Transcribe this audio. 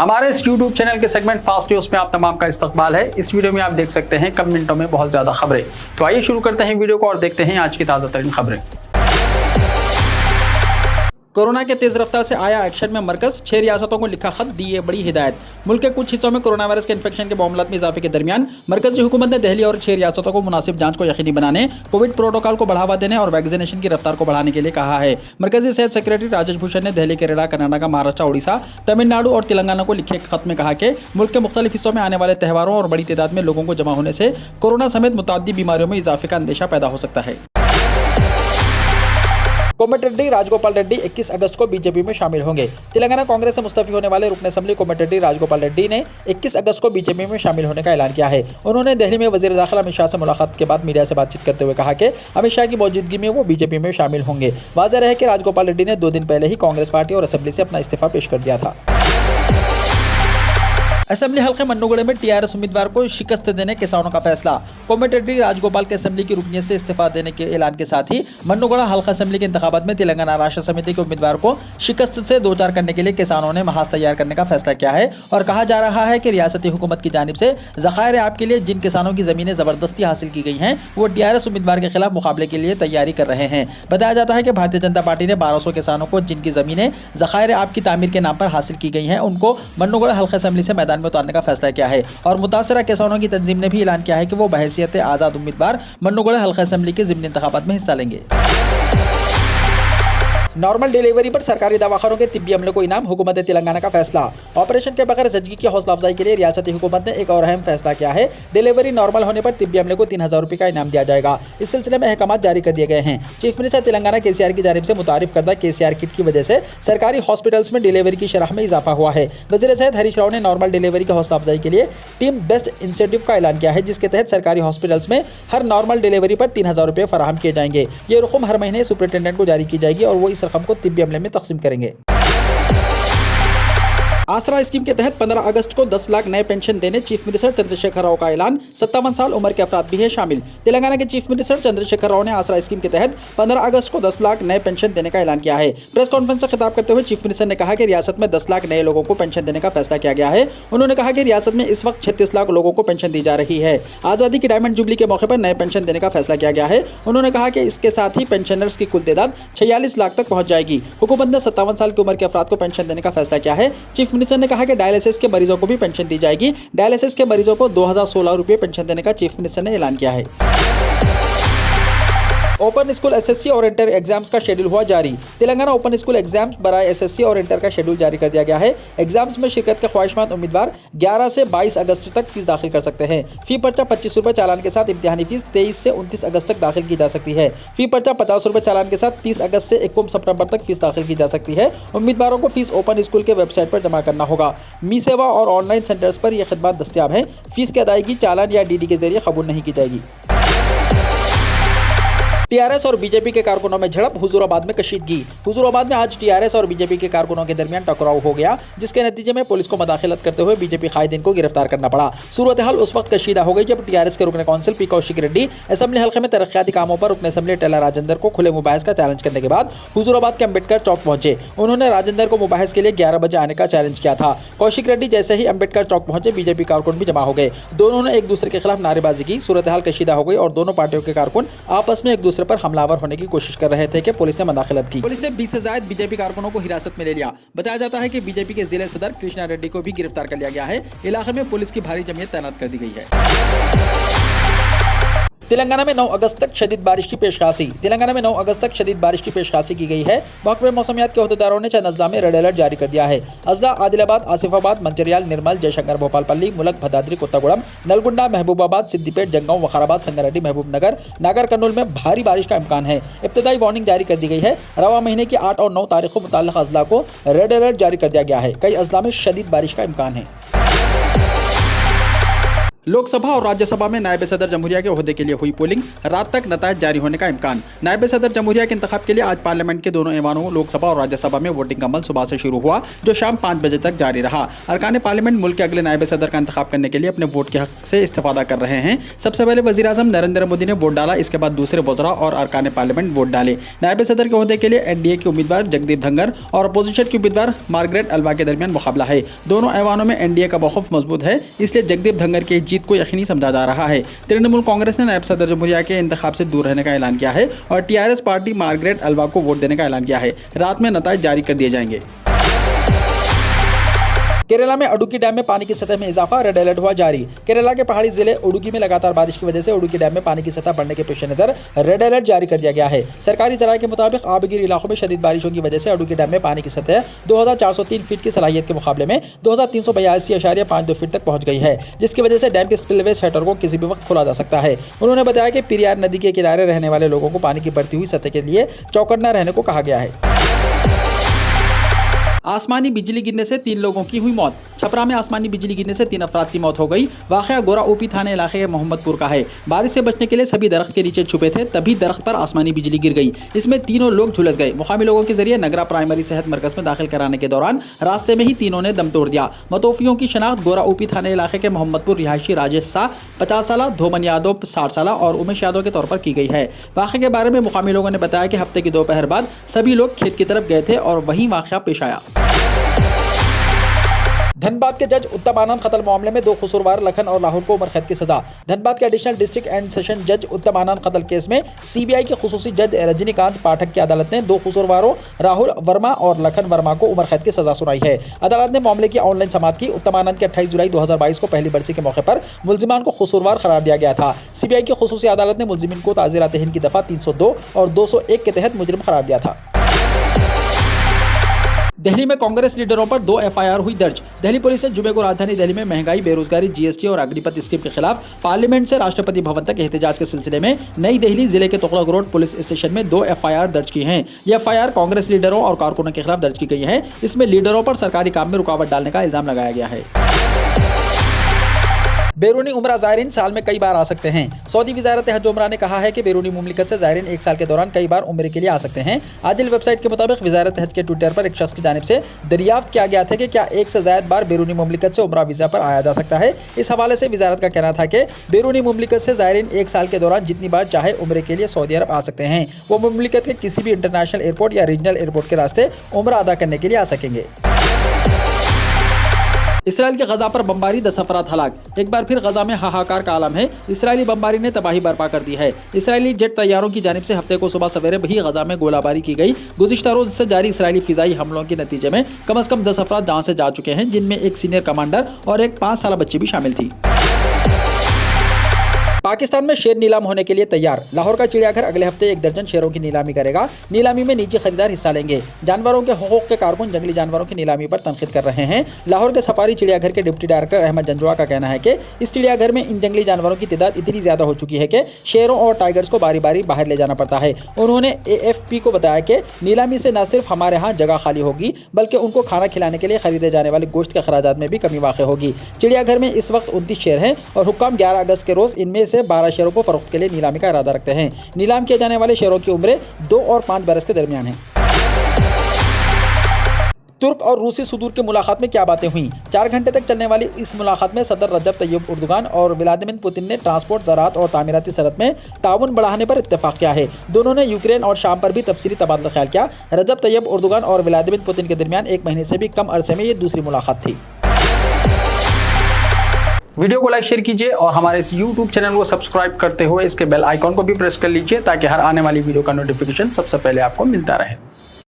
हमारे इस YouTube channel के सेगमेंट फास्ट न्यूज में आप तमाम का इस्तकबाल है। इस वीडियो में आप देख सकते हैं कम मिनटों में बहुत ज्यादा खबरें। तो आइए शुरू करते हैं वीडियो को और देखते हैं आज की ताजा तरीन खबरें। कोरोना के तेज रफ्तार से आया एक्शन में मरकज, 6 रियासतों को लिखा खत, दी है बड़ी हिदायत। मुल्क के कुछ हिस्सों में कोरोना वायरस के इन्फेक्शन के मामलों में इजाफे के दरमियान मरकजी हुकूमत ने दिल्ली और 6 रियासतों को मुनासिब जांच को यकीनी बनाने, कोविड प्रोटोकॉल को बढ़ावा देने और वैक्सीनेशन की रफ्तार को बढ़ाने के लिए कहा है। मरकजी सेहत सेक्रेटरी राजेश भूषण ने दिल्ली, केरला, कर्नाटक, महाराष्ट्र, उड़ीसा, तमिलनाडु और तेलंगाना को लिखे खत में कहा कि मुल्क के मुख्तलिफ हिस्सों में आने वाले त्योहारों और बड़ी तादाद में लोगों को जमा होने से कोरोना समेत मुतअद्दिद बीमारियों में इजाफे का अंदेशा पैदा हो सकता है। कोमटिरेड्डी राजगोपाल रेड्डी 21 अगस्त को बीजेपी में शामिल होंगे। तेलंगाना कांग्रेस से मुस्तफी होने वाले रुकन असेंबली कोमटिरेड्डी राजगोपाल रेड्डी ने 21 अगस्त को बीजेपी में शामिल होने का ऐलान किया है। उन्होंने दिल्ली में वजीर दाखिला अमित शाह से मुलाकात के बाद मीडिया से बातचीत करते हुए कहा कि अमित शाह की मौजूदगी में वो बीजेपी में शामिल होंगे। वाज़ेह रहे कि राजगोपाल रेड्डी ने 2 दिन पहले ही कांग्रेस पार्टी और असेंबली से अपना इस्तीफा पेश कर दिया था। असेंबली हल्के मन्नूगुड़े में टीआरएस उम्मीदवार को शिकस्त देने किसानों का फैसला। कोमटिरेड्डी राजगोपाल के असेंबली की रुकनीत से इस्तीफा देने के ऐलान के साथ ही मन्नूगुड़ा हल्का असेंबली के इंतखाबात में तेलंगाना राष्ट्र समिति के उम्मीदवार को शिकस्त से दो चार करने के लिए किसानों ने महाज तैयार करने का फैसला किया है और कहा जा रहा है कि रियासती हुकूमत की जानिब से ज़खायर आब के लिए जिन किसानों की ज़मीनें ज़बरदस्ती हासिल की गई हैं वो टीआरएस उम्मीदवार के खिलाफ मुकाबले के लिए तैयारी कर रहे हैं। बताया जाता है कि भारतीय जनता पार्टी ने 1200 किसानों को जिनकी ज़मीनें ज़खायर आब की तामीर के नाम पर हासिल की गई हैं उनको मन्नूगुड़ा हल्का असेंबली से मैदान में उतारने का फैसला किया है और मुतासरा किसानों की तंजीम ने भी ऐलान किया है कि वो बहैसियत आज़ाद उम्मीदवार मन्नूगुड़ा हल्का असेंबली के ज़िमनी इंतखाबात में हिस्सा लेंगे। नॉर्मल डिलीवरी पर सरकारी दवाखानों के तिब्बी अमले को इनाम, हुकूमत तेलंगाना का फैसला। ऑपरेशन के बगैर जजगी की हौसला अफजाई के लिए रियासती हुकूमत ने एक और अहम फैसला किया है। डिलीवरी नॉर्मल होने पर तिब्बी अमले को 3000 रुपये का इनाम दिया जाएगा। इस सिलसिले में अहकाम जारी कर दिए गए हैं। चीफ मिनिस्टर तेलंगाना केसीआर की जानिब से मुतारिफ करदा केसीआर किट की वजह से सरकारी हॉस्पिटल्स में डिलीवरी की शरह में इजाफा हुआ है। वज़ीर सेहत हरीश राव ने नॉर्मल डिलीवरी की हौसला अफजाई के लिए टीम बेस्ट इंसेंटिव का ऐलान किया है, जिसके तहत सरकारी हॉस्पिटल्स में हर नॉर्मल डिलीवरी पर 3000 रुपये फराहम किए जाएंगे। ये रकम हर महीने सुपरिटेंडेंट को जारी की जाएगी और वो इस रकम को तिब्बी अमले में तकसीम करेंगे। आसरा स्कीम के तहत 15 अगस्त को 10 लाख नए पेंशन देने चीफ मिनिस्टर चंद्रशेखर राव का ऐलान। 57 साल उम्र के अफराद भी है शामिल। तेलंगाना के चीफ मिनिस्टर चंद्रशेखर राव ने आसरा स्कीम के तहत 15 अगस्त को 10 लाख नए पेंशन देने का ऐलान किया है। प्रेस कॉन्फ्रेंस से खिताब करते हुए चीफ मिनिस्टर ने कहा कि रियासत में 10 लाख नए लोगों को पेंशन देने का फैसला किया गया है। उन्होंने कहा कि रियासत में इस वक्त 36 लाख लोगों को पेंशन दी जा रही है। आज़ादी की डायमंड जुबली के मौके पर नए पेंशन देने का फैसला किया गया है। उन्होंने कहा कि इसके साथ ही पेंशनर्स की कुल तादाद 46 लाख तक पहुंच जाएगी। हुकूमत ने 57 साल की उम्र के अफराद को पेंशन देने का फैसला किया है। चीफ मिनिस्टर ने कहा कि डायलिसिस के मरीजों को भी पेंशन दी जाएगी। डायलिसिस के मरीजों को 2016 रुपये पेंशन देने का चीफ मिनिस्टर ने ऐलान किया है। ओपन स्कूल एसएससी और इंटर एग्जाम्स का शेड्यूल हुआ जारी। तेलंगाना ओपन स्कूल एग्जाम्स बराए एसएससी और इंटर का शेड्यूल जारी कर दिया गया है। एग्जाम्स में शिरकत के ख्वाहिशमंद उम्मीदवार 11 से 22 अगस्त तक फीस दाखिल कर सकते हैं। फी पर्चा 25 रुपये चालान के साथ इम्तिहानी फीस 23 से 29 अगस्त तक दाखिल की जा सकती है। फी पर्चा 50 रुपये चालान के साथ 30 अगस्त से 21 सितंबर तक फीस दाखिल की जा सकती है। उम्मीदवारों को फीस ओपन स्कूल के वेबसाइट पर जमा करना होगा। मी सेवा और ऑनलाइन सेंटर्स पर यह खिदमत दस्तियाब है। फीस की अदायगी चालान या डीडी के जरिए कबूल नहीं की जाएगी। टीआरएस और बीजेपी के कारकुनों में झड़प, हुजूराबाद में कशीदगी। हुजूराबाद में आज टीआरएस और बीजेपी के कारकुनों के दरमियान टकराव हो गया, जिसके नतीजे में पुलिस को मदाखिलत करते हुए बीजेपी कायदीन को गिरफ्तार करना पड़ा। सूरत हाल उस वक्त कशीदा हो गई जब टीआरएस के रुकन council P Kaushik Reddy assembly हल्के में तरक्याती कामों पर रुकन असेंबली टेला राजेंद्र को खुले मुबाहिस का चैलेंज करने के बाद हुजूराबाद के अम्बेडकर चौक पहुंचे। उन्होंने राजेंद्र को मुबाहिस के लिए 11 बजे आने का चैलेंज किया था। कौशिक रेड्डी जैसे ही अम्बेडकर चौक पहुंचे, बीजेपी कारकुन भी जमा हो गए। दोनों ने एक दूसरे के खिलाफ नारेबाजी की। सूरत हाल कशीदा हो गई और दोनों पार्टियों के कारकुन आपस में एक दूसरे पर हमलावर होने की कोशिश कर रहे थे कि पुलिस ने मदाखिलत की। पुलिस ने 20 से ज्यादा बीजेपी कारकुनों को हिरासत में ले लिया। बताया जाता है कि बीजेपी के जिले सदर कृष्णा रेड्डी को भी गिरफ्तार कर लिया गया है। इलाके में पुलिस की भारी जमीयत तैनात कर दी गई है। तेलंगाना में 9 अगस्त तक शदीद बारिश की पेशखासी। तेलंगाना में 9 अगस्त तक शदीद बारिश की पेशखासी की गई है। महकमे मौसमियात के अहदेदारों ने चंद अजला में रेड अलर्ट जारी कर दिया है। अजला आदिलाबाद, आसिफाबाद, मंचिर्याल, निर्मल, जयशंकर, भोपालपल्ली, मुलक, भदाद्री, कोत्तागुड़म, नलगुंडा, महबूबाबाद, सिद्दीपेट, जंगांव, वखाराबाद, संगारेड्डी, महबूबनगर, नागर कर्नूल में भारी बारिश का इम्कान है। इब्तदाई वार्निंग जारी कर दी गई है। रवा महीने की 8 और 9 तारीख को मुताल्लिक़ अजला को रेड अलर्ट जारी कर दिया गया है। कई अजला में शदीद बारिश का इम्कान है। लोकसभा और राज्यसभा में नायब सदर जमहूरिया के ओहदे के लिए हुई पोलिंग, रात तक नतायज जारी होने का इम्कान। नायब सदर जमहूरिया के इंतखाब के लिए आज पार्लियामेंट के दोनों ऐवानों लोकसभा और राज्यसभा में वोटिंग का अमल सुबह से शुरू हुआ, जो शाम 5 बजे तक जारी रहा। अरकान पार्लियामेंट मुल्क के अगले नायब सदर का इंतखाब करने के लिए अपने वोट के हक से इस्तेफादा कर रहे हैं। सबसे पहले वज़ीर आज़म नरेंद्र मोदी ने वोट डाला, इसके बाद दूसरे वज़रा और अरकान पार्लियामेंट वोट डाले। नायब सदर के ओहदे के लिए एनडीए के उम्मीदवार जगदीप धंगर और अपोजिशन के उम्मीदवार मार्गरेट अल्वा के दरमियान मुकाबला है। दोनों ऐवानों में एनडीए का मौक़िफ़ मजबूत है, इसलिए जगदीप धंगर की जीत को यकीनी समझा जा रहा है। तृणमूल कांग्रेस ने नायब सदर जमहूरिया के इंतखाब से दूर रहने का ऐलान किया है और टीआरएस पार्टी मार्गरेट अल्वा को वोट देने का ऐलान किया है। रात में नतायज जारी कर दिए जाएंगे। केरला में उडुकी डैम में पानी की सतह में इजाफा, रेड अलर्ट हुआ जारी। केरला के पहाड़ी जिले उडुकी में लगातार बारिश की वजह से उडुकी डैम में पानी की सतह बढ़ने के पेश नजर रेड अलर्ट जारी कर दिया गया है। सरकारी जराये के मुताबिक आबगिर इलाकों में शदीद बारिशों की वजह से उडुकी डैम में पानी की सतह 2403 फीट की सलाहियत के मुकाबले में 2382.52 फीट तक पहुंच गई है, जिसकी वजह से डैम के स्पिलवे शटर को किसी भी वक्त खोला जा सकता है। उन्होंने बताया कि पेरियार नदी के किनारे रहने वाले लोगों को पानी की बढ़ती हुई सतह के लिए चौकन्ना रहने को कहा गया है। आसमानी बिजली गिरने से 3 लोगों की हुई मौत। छपरा में आसमानी बिजली गिरने से 3 अफराद की मौत हो गई। वाक़या गोरा ओपी थाने इलाके के मोहम्मदपुर का है। बारिश से बचने के लिए सभी दरख्त के नीचे छुपे थे, तभी दरख्त पर आसमानी बिजली गिर गई। इसमें तीनों लोग झुलस गए। मुकामी लोगों के जरिए नगरा प्राइमरी सेहत मरकज में दाखिल कराने के दौरान रास्ते में ही तीनों ने दम तोड़ दिया। मतोफियों की शनाख्त गोरा ओपी थाने इलाके के मोहम्मदपुर रिहायशी राजेश शाह 50 साल, धोमन यादव 60 साल और उमेश यादव के तौर पर की गई है। वाक़े के बारे में मुकामी लोगों ने बताया कि हफ्ते की दोपहर बाद सभी लोग खेत की तरफ गए थे और वहीं वाक़या पेश आया। धनबाद के जज उत्तम आनंद कत्ल मामले में 2 कसूरवार लखन और लाहौर को उम्र कैद की सजा। धनबाद के एडिशनल डिस्ट्रिक्ट एंड सेशन जज उत्तम आनंद कत्ल केस में सीबीआई के खुसूसी जज रजनीकांत पाठक की अदालत ने 2 कसूरवारों राहुल वर्मा और लखन वर्मा को उम्र कैद की सजा सुनाई है। अदालत ने मामले की ऑनलाइन समाअत की। उत्तम आनंद के 28 जुलाई 2022 को पहली बरसी के मौके पर मुलजिमान को कसूरवार करार दिया गया था। सीबीआई की खुसूसी अदालत ने मुलजिमीन को ताज़ीरात हिंद की दफ़ा 302 और 201 के तहत मुजरिम करार दिया था। दिल्ली में कांग्रेस लीडरों पर 2 एफआईआर हुई दर्ज। दिल्ली पुलिस ने जुमे को राजधानी दिल्ली में महंगाई, बेरोजगारी, जीएसटी और अग्निपथ स्कीम के खिलाफ पार्लियामेंट से राष्ट्रपति भवन तक एहतजाज के सिलसिले में नई दिल्ली जिले के तुगलक रोड पुलिस स्टेशन में 2 एफआईआर दर्ज की हैं। ये एफआईआर कांग्रेस लीडरों और कारकुनों के खिलाफ दर्ज की गई है। इसमें लीडरों पर सरकारी काम में रुकावट डालने का इल्जाम लगाया गया है। बैरूनी उम्रा ज़ायरीन साल में कई बार आ सकते हैं। सऊदी वज़ारत हज उम्रा ने कहा है कि बैरूनी मुमलिकत से ज़ायरीन 1 साल के दौरान कई बार उम्रे के लिए आ सकते हैं। आजिल वेबसाइट के मुताबिक वज़ारत हज के ट्विटर पर एक शख्स की जानिब से दरियाफ्त किया गया था कि क्या 1 से ज़ायद बार बैरूनी मुमलिकत से उम्रा वीज़ा पर आया जा सकता है। इस हवाले से वज़ारत का कहना था कि बैरूनी मुमलिकत से ज़ायरीन 1 साल के दौरान जितनी बार चाहे उम्रे के लिए सऊदी अरब आ सकते हैं। वो मुमलिकत के किसी भी इंटरनेशनल एयरपोर्ट या रीजनल एयरपोर्ट के रास्ते उम्रा अदा करने के लिए आ सकेंगे। इसराइल के गजा पर बमबारी, 10 अफराद हलाक। एक बार फिर गजा में हाहाकार का आलम है। इसराइली बमबारी ने तबाही बर्पा कर दी है। इसराइली जेट तैयारों की जानिब से हफ्ते को सुबह सवेरे भी गजा में गोलाबारी की गई। गुज़िश्ता रोज से जारी इसराइली फिजाई हमलों के नतीजे में कम से कम 10 अफराद जान से जा चुके हैं, जिनमें एक सीनियर कमांडर और एक 5 साल बच्ची भी शामिल थी। पाकिस्तान में शेर नीलाम होने के लिए तैयार। लाहौर का चिड़ियाघर अगले हफ्ते 1 दर्जन शेरों की नीलामी करेगा। नीलामी में निजी खरीदार हिस्सा लेंगे। जानवरों के हुकूक के कारकुन जंगली जानवरों की नीलामी पर तनकीद कर रहे हैं। लाहौर के सफारी चिड़ियाघर के डिप्टी डायरेक्टर अहमद जंजुआ का कहना है कि इस चिड़ियाघर में इन जंगली जानवरों की तादाद इतनी ज़्यादा हो चुकी है कि शेरों और टाइगर्स को बारी बारी बाहर ले जाना पड़ता है। उन्होंने AFP को बताया कि नीलामी से न सिर्फ हमारे यहाँ जगह खाली होगी, बल्कि उनको खाना खिलाने के लिए खरीदे जाने वाले गोश्त के अखराजात में भी कमी वाक़ होगी। चिड़ियाघर में इस वक्त 29 शेर हैं और हुक्काम 11 अगस्त के रोज़ इनमें से 12 शेरों को फरोख्त के लिए नीलामी का इरादा रखते हैं। नीलाम किए जाने वाले शेरों की उम्रें 2 और 5 बरस के दरमियान है। तुर्क और रूसी सदूर की मुलाकात में क्या बातें हुई? 4 घंटे तक चलने वाली इस मुलाकात में सदर रजब तैयब उर्दुगान और व्लादिमीर पुतिन ने ट्रांसपोर्ट, ज़राअत और तामीराती सनत में ताउन बढ़ाने पर इत्तेफाक किया है। दोनों ने यूक्रेन और शाम पर भी तफसीली तबादला ख्याल किया। रजब तैयब उर्दुगान और व्लादिमीर पुतिन के दरमियान 1 महीने से भी कम अरसे में ये दूसरी मुलाकात थी। वीडियो को लाइक शेयर कीजिए और हमारे इस YouTube चैनल को सब्सक्राइब करते हुए इसके बेल आइकॉन को भी प्रेस कर लीजिए, ताकि हर आने वाली वीडियो का नोटिफिकेशन सबसे पहले आपको मिलता रहे।